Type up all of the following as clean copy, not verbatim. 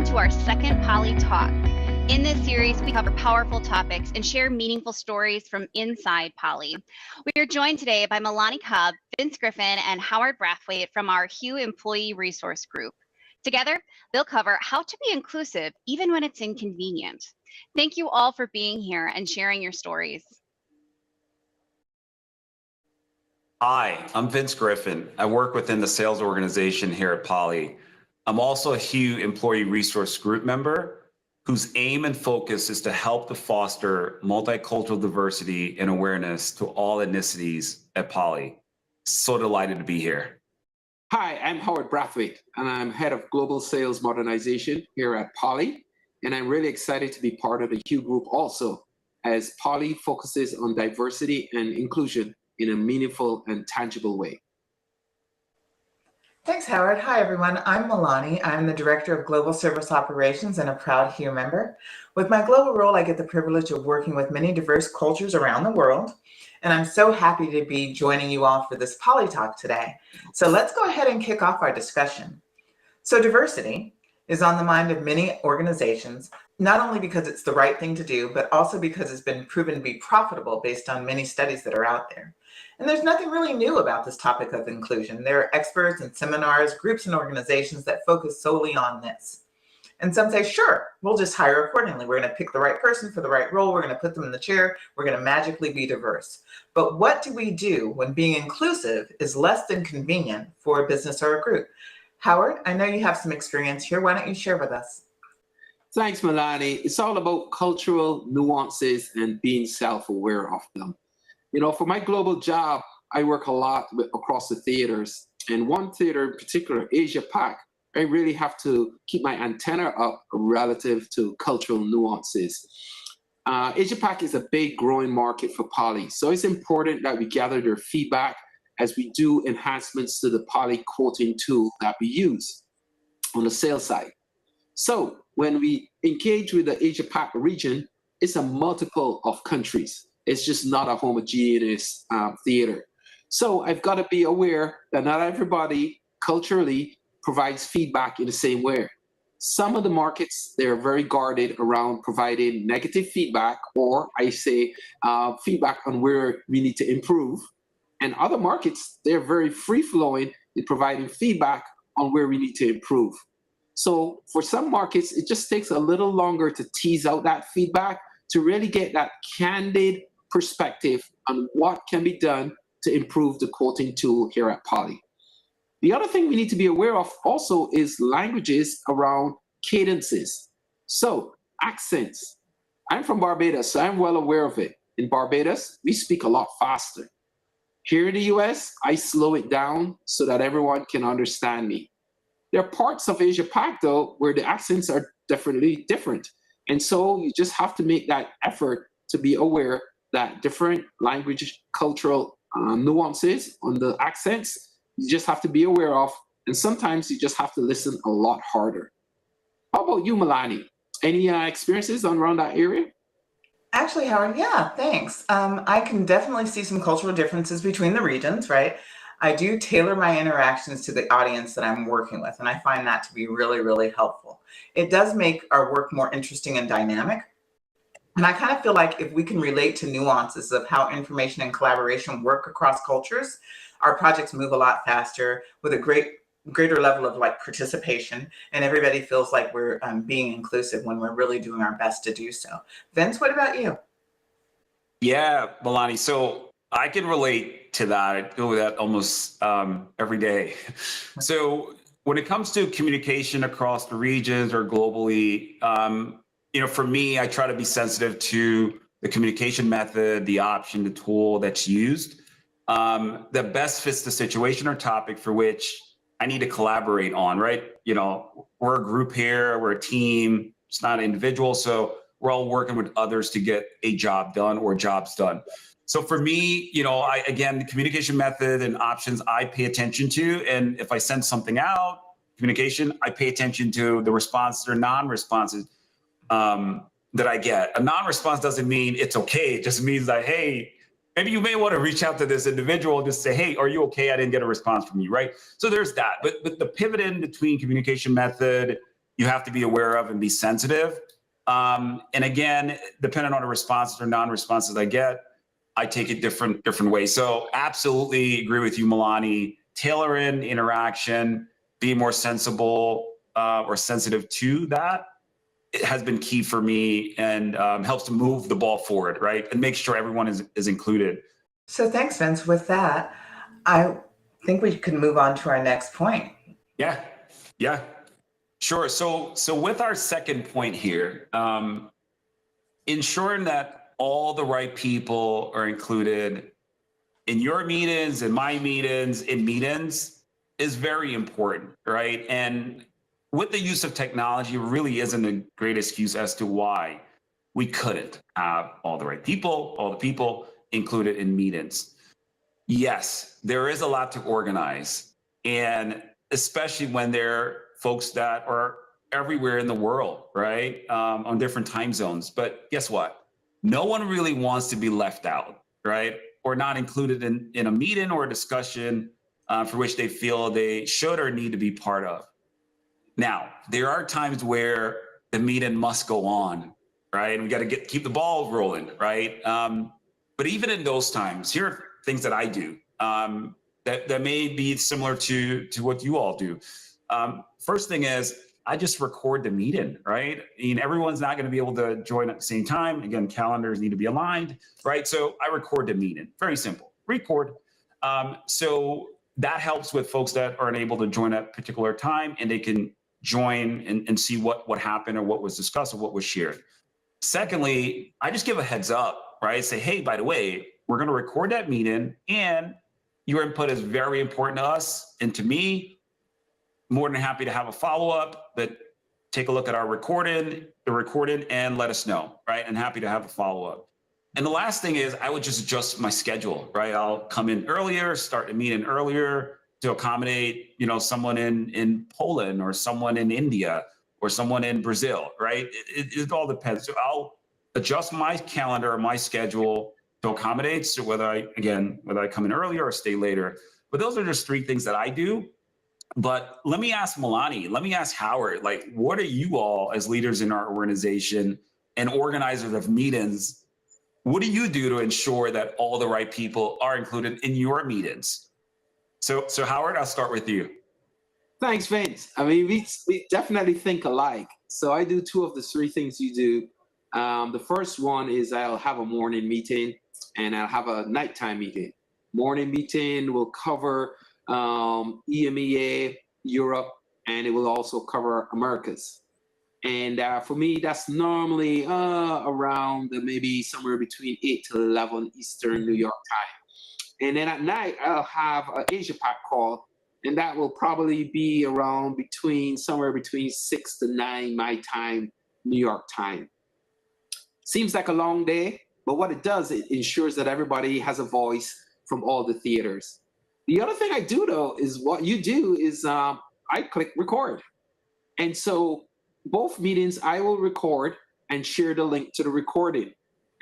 welcome to our second Poly Talk. In this series, we cover powerful topics and share meaningful stories from inside Poly. We are joined today by Mahlahnee Cobb, Vince Griffin, and Howard Brathwaite from our Hugh Employee Resource Group. Together, they'll cover how to be inclusive even when it's inconvenient. Thank you all for being here and sharing your stories. Hi, I'm Vince Griffin. I work within the sales organization here at Poly. I'm also a Hugh Employee Resource Group member whose aim and focus is to help to foster multicultural diversity and awareness to all ethnicities at Poly. So delighted to be here. Hi, I'm Howard Brathwaite, and I'm head of global sales modernization here at Poly. And I'm really excited to be part of the Hugh Group also, as Poly focuses on diversity and inclusion in a meaningful and tangible way. Thanks, Howard. Hi, everyone. I'm Mahlahnee. I'm the Director of Global Service Operations and a proud Hugh member. With my global role, I get the privilege of working with many diverse cultures around the world. And I'm so happy to be joining you all for this Poly Talk today. So let's go ahead and kick off our discussion. So diversity is on the mind of many organizations, not only because it's the right thing to do, but also because it's been proven to be profitable based on many studies that are out there. And there's nothing really new about this topic of inclusion. There are experts and seminars, groups and organizations that focus solely on this. And some say, sure, we'll just hire accordingly. We're going to pick the right person for the right role. We're going to put them in the chair. We're going to magically be diverse. But what do we do when being inclusive is less than convenient for a business or a group? Howard, I know you have some experience here. Why don't you share with us? Thanks, Mahlahnee. It's all about cultural nuances and being self-aware of them. You know, for my global job, I work a lot across the theaters. And one theater in particular, Asia Pac, I really have to keep my antenna up relative to cultural nuances. Asia Pac is a big growing market for Poly. So it's important that we gather their feedback as we do enhancements to the Poly quoting tool that we use on the sales side. So when we engage with the Asia Pac region, it's a multiple of countries. It's just not a homogeneous theater. So I've got to be aware that not everybody culturally provides feedback in the same way. Some of the markets, they're very guarded around providing negative feedback, or I say feedback on where we need to improve. And other markets, they're very free-flowing in providing feedback on where we need to improve. So for some markets, it just takes a little longer to tease out that feedback to really get that candid perspective on what can be done to improve the quoting tool here at Poly. The other thing we need to be aware of also is languages around cadences. So accents. I'm from Barbados, so I'm well aware of it. In Barbados, we speak a lot faster. Here in the US, I slow it down so that everyone can understand me. There are parts of Asia Pac, though, where the accents are definitely different. And so you just have to make that effort to be aware that different language, cultural nuances on the accents, you just have to be aware of. And sometimes you just have to listen a lot harder. How about you, Mahlahnee? Any experiences around that area? Actually, Howard, yeah, thanks. I can definitely see some cultural differences between the regions, right? I do tailor my interactions to the audience that I'm working with, and I find that to be really, really helpful. It does make our work more interesting and dynamic. And I kind of feel like if we can relate to nuances of how information and collaboration work across cultures, our projects move a lot faster with a greater level of participation, and everybody feels like we're being inclusive when we're really doing our best to do so. Vince, what about you? Yeah, Mahlahnee. So I can relate to that. I do that almost every day. So when it comes to communication across the regions or globally, for me, I try to be sensitive to the communication method, the option, the tool that's used that best fits the situation or topic for which I need to collaborate on, right? We're a group here, we're a team, it's not an individual. So we're all working with others to get a job done or jobs done. So for me, again, the communication method and options I pay attention to. And if I send something out, communication, I pay attention to the responses or non-responses that I get. A non-response doesn't mean it's okay. It just means that, hey, maybe you may want to reach out to this individual and just say, hey, are you okay? I didn't get a response from you, right? So there's that. But the pivot in between communication method you have to be aware of and be sensitive. And again, depending on the responses or non-responses I get, I take it different ways. So absolutely agree with you, Mahlahnee. Tailor in interaction, be more sensible or sensitive to that. It has been key for me and helps to move the ball forward, right? And make sure everyone is included. So thanks, Vince. With that, I think we can move on to our next point. Yeah, sure. So with our second point here, ensuring that all the right people are included in your meetings, in my meetings, in meetings is very important, right? And with the use of technology, really isn't a great excuse as to why we couldn't have all the people included in meetings. Yes, there is a lot to organize, and especially when there are folks that are everywhere in the world, right? On different time zones. But guess what? No one really wants to be left out, right? Or not included in a meeting or a discussion for which they feel they should or need to be part of. Now, there are times where the meeting must go on, right? And we got to keep the ball rolling, right? But even in those times, here are things that I do that may be similar to what you all do. First thing is, I just record the meeting, right? I mean, everyone's not going to be able to join at the same time. Again, calendars need to be aligned, right? So I record the meeting. Very simple. Record. So that helps with folks that aren't able to join at a particular time, and they can join and see what happened or what was discussed or what was shared. Secondly, I just give a heads up, right? Say, hey, by the way, we're going to record that meeting, and your input is very important to us and to me. More than happy to have a follow-up, but take a look at our recording, and let us know, right? And happy to have a follow-up. And the last thing is I would just adjust my schedule, right? I'll come in earlier, start the meeting earlier to accommodate, someone in Poland or someone in India or someone in Brazil, right? It all depends. So I'll adjust my calendar or my schedule to accommodate. So whether I come in earlier or stay later. But those are just three things that I do. But let me ask Mahlahnee, let me ask Howard, like, what are you all as leaders in our organization and organizers of meetings? What do you do to ensure that all the right people are included in your meetings? So Howard, I'll start with you. Thanks, Vince. I mean, we definitely think alike. So I do two of the three things you do. The first one is I'll have a morning meeting and I'll have a nighttime meeting. Morning meeting will cover EMEA, Europe, and it will also cover Americas. And for me, that's normally around maybe somewhere between 8 to 11 Eastern New York time. And then at night, I'll have an Asia Pac call, and that will probably be around somewhere between 6 to 9 my time, New York time. Seems like a long day, but what it does, it ensures that everybody has a voice from all the theaters. The other thing I do, though, is what you do is I click record. And so both meetings, I will record and share the link to the recording.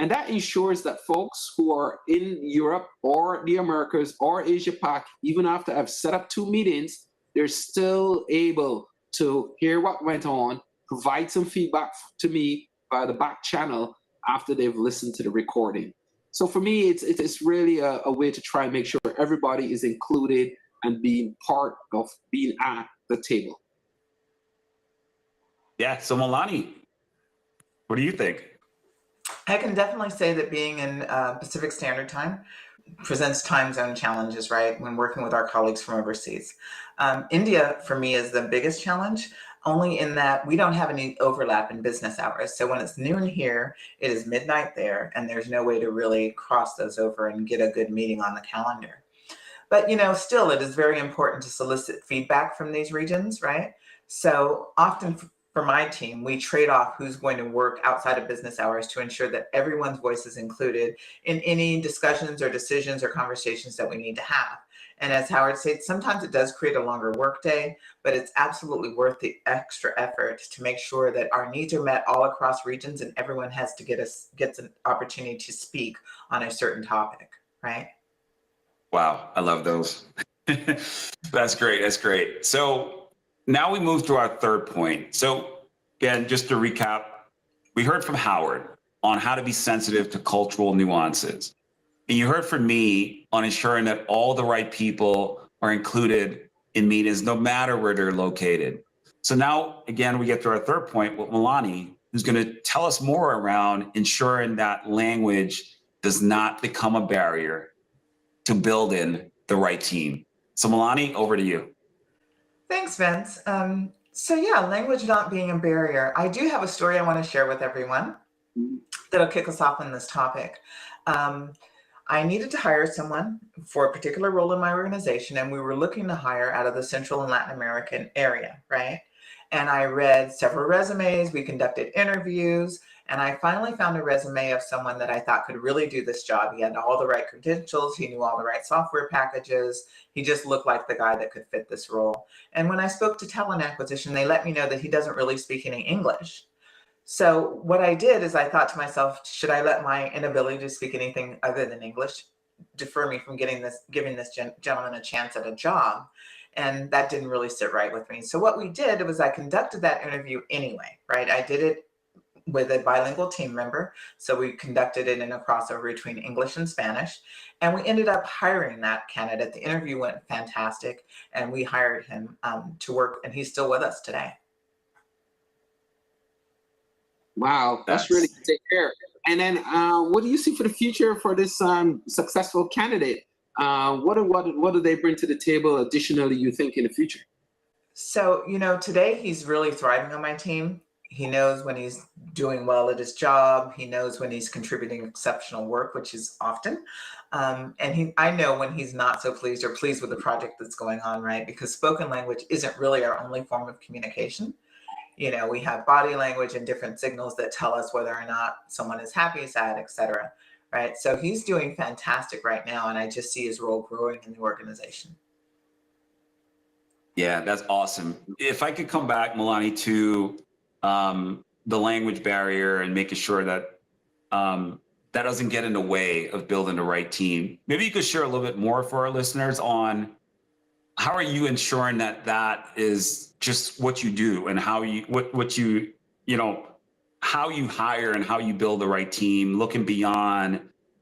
And that ensures that folks who are in Europe or the Americas or Asia Pac, even after I've set up two meetings, they're still able to hear what went on, provide some feedback to me via the back channel after they've listened to the recording. So for me, it's really a way to try and make sure everybody is included and being part of being at the table. Yeah. So Mahlahnee, what do you think? I can definitely say that being in Pacific Standard Time presents time zone challenges, right, when working with our colleagues from overseas. India, for me, is the biggest challenge, only in that we don't have any overlap in business hours. So when it's noon here, it is midnight there, and there's no way to really cross those over and get a good meeting on the calendar. But, still, it is very important to solicit feedback from these regions, right? So often for my team, we trade off who's going to work outside of business hours to ensure that everyone's voice is included in any discussions or decisions or conversations that we need to have. And as Howard said, sometimes it does create a longer workday, but it's absolutely worth the extra effort to make sure that our needs are met all across regions and everyone has to gets an opportunity to speak on a certain topic, right? Wow, I love those. That's great. That's great. So now we move to our third point. So again, just to recap, we heard from Howard on how to be sensitive to cultural nuances. And you heard from me on ensuring that all the right people are included in meetings, no matter where they're located. So now, again, we get to our third point with Mahlahnee, who's going to tell us more around ensuring that language does not become a barrier to building the right team. So Mahlahnee, over to you. Thanks, Vince. So yeah, language not being a barrier. I do have a story I want to share with everyone that'll kick us off on this topic. I needed to hire someone for a particular role in my organization, and we were looking to hire out of the Central and Latin American area, right? And I read several resumes, we conducted interviews, and I finally found a resume of someone that I thought could really do this job. He had all the right credentials, he knew all the right software packages, he just looked like the guy that could fit this role. And when I spoke to talent acquisition, they let me know that he doesn't really speak any English. So what I did is I thought to myself, should I let my inability to speak anything other than English defer me from giving this gentleman a chance at a job? And that didn't really sit right with me. So what we did was I conducted that interview anyway, right? I did it with a bilingual team member. So we conducted it in a crossover between English and Spanish. And we ended up hiring that candidate. The interview went fantastic, and we hired him to work, and he's still with us today. Wow, that's really good to hear. And then what do you see for the future for this successful candidate? What do they bring to the table additionally, you think, in the future? So, today he's really thriving on my team. He knows when he's doing well at his job. He knows when he's contributing exceptional work, which is often. And I know when he's not so pleased or pleased with the project that's going on, right? Because spoken language isn't really our only form of communication. We have body language and different signals that tell us whether or not someone is happy, sad, etc. Right? So he's doing fantastic right now, and I just see his role growing in the organization. Yeah, that's awesome. If I could come back, Mahlahnee, to the language barrier and making sure that that doesn't get in the way of building the right team. Maybe you could share a little bit more for our listeners on how are you ensuring that that is just what you do and how you how you hire and how you build the right team, looking beyond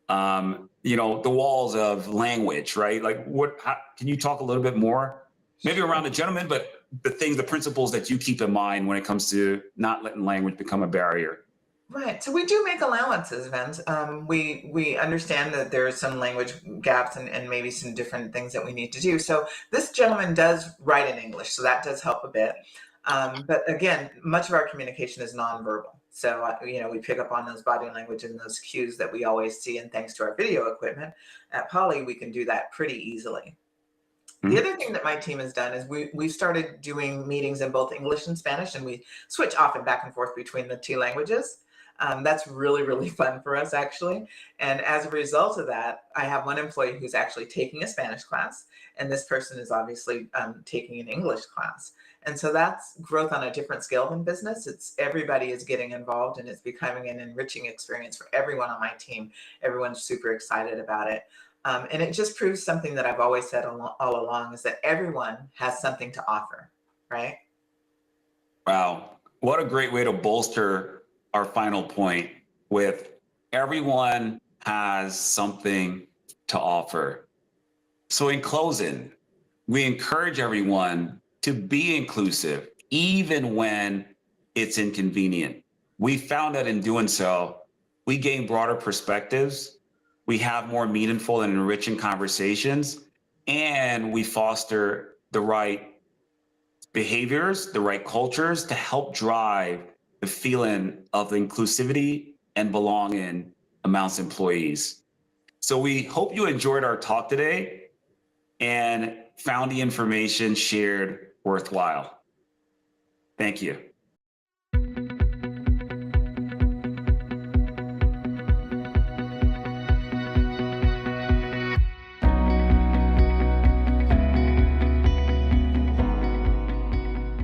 the walls of language, right? Like can you talk a little bit more, maybe around the gentleman, but the principles that you keep in mind when it comes to not letting language become a barrier? Right. So we do make allowances, Vince. We understand that there are some language gaps and maybe some different things that we need to do. So this gentleman does write in English, so that does help a bit. But again, much of our communication is nonverbal. So, we pick up on those body language and those cues that we always see. And thanks to our video equipment at Poly, we can do that pretty easily. The other thing that my team has done is we started doing meetings in both English and Spanish, and we switch often back and forth between the two languages. That's really, really fun for us, actually. And as a result of that, I have one employee who's actually taking a Spanish class, and this person is obviously taking an English class. And so that's growth on a different scale than business. Everybody is getting involved, and it's becoming an enriching experience for everyone on my team. Everyone's super excited about it. And it just proves something that I've always said all along, is that everyone has something to offer, right? Wow. What a great way to bolster our final point with everyone has something to offer. So in closing, we encourage everyone to be inclusive, even when it's inconvenient. We found that in doing so, we gain broader perspectives, we have more meaningful and enriching conversations, and we foster the right behaviors, the right cultures to help drive the feeling of inclusivity and belonging amongst employees. So we hope you enjoyed our talk today and found the information shared worthwhile. Thank you.